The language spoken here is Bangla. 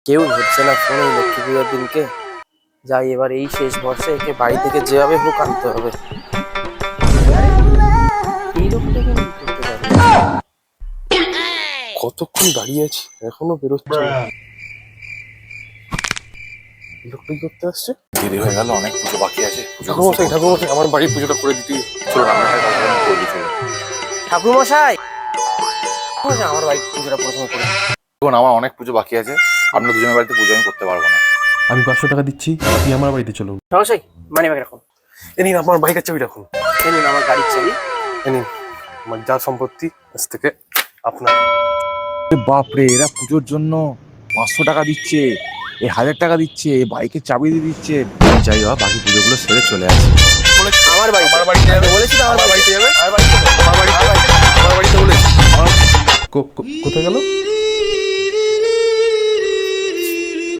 কেউ হচ্ছে না ফোন এই লক্ষ্মী পূজার দিনকে। যাই এবার এই শেষ বর্ষে একে বাড়ি থেকে যেভাবে হোক আনতে হবে। এই লোকটা কেন করতে পারে? কতক্ষণ দাঁড়িয়ে আছি এখনো বেরোচ্ছে না। এই লোকটা কি করতে আসছে? দেরি হয়ে গেল, অনেক পুজো বাকি আছে। ঠাকুরমশাই ঠাকুরমশাই আমার বাড়ির পুজোটা করে দিতে। চলো রান্নাটা করে দিতে। ঠাকুরমশাই আমার বাড়ির পুজোটা প্রথমে করে দিন। দেখুন আমার অনেক পুজো বাকি আছে, আপনার দুজনের বাড়িতে পুজো আমি করতে পারবো না। আমি 500 টাকা দিচ্ছি, আপনি আমার বাড়িতে চলুন। ঠাকুরমশাই মানি ব্যাগ রাখুন। এ নিন আপনার বাইকের চাবি রাখুন। এ নিন আমার গাড়ির চাবি। এ নিন আমার যা সম্পত্তি আজ থেকে আপনার। বাপরে, এরা পুজোর জন্য 500 টাকা দিচ্ছে, 1000 টাকা দিচ্ছে, বাইকের চাবি দিয়ে দিচ্ছে। যাই হোক, বাকি পুজোগুলো সেরে চলে আসে। আমার বাড়ি আমার বাড়িতে যাবে। বলেছি তো আমার বাড়িতে যাবে। আমার বাড়িতে বলেছি। কোথায় গেল?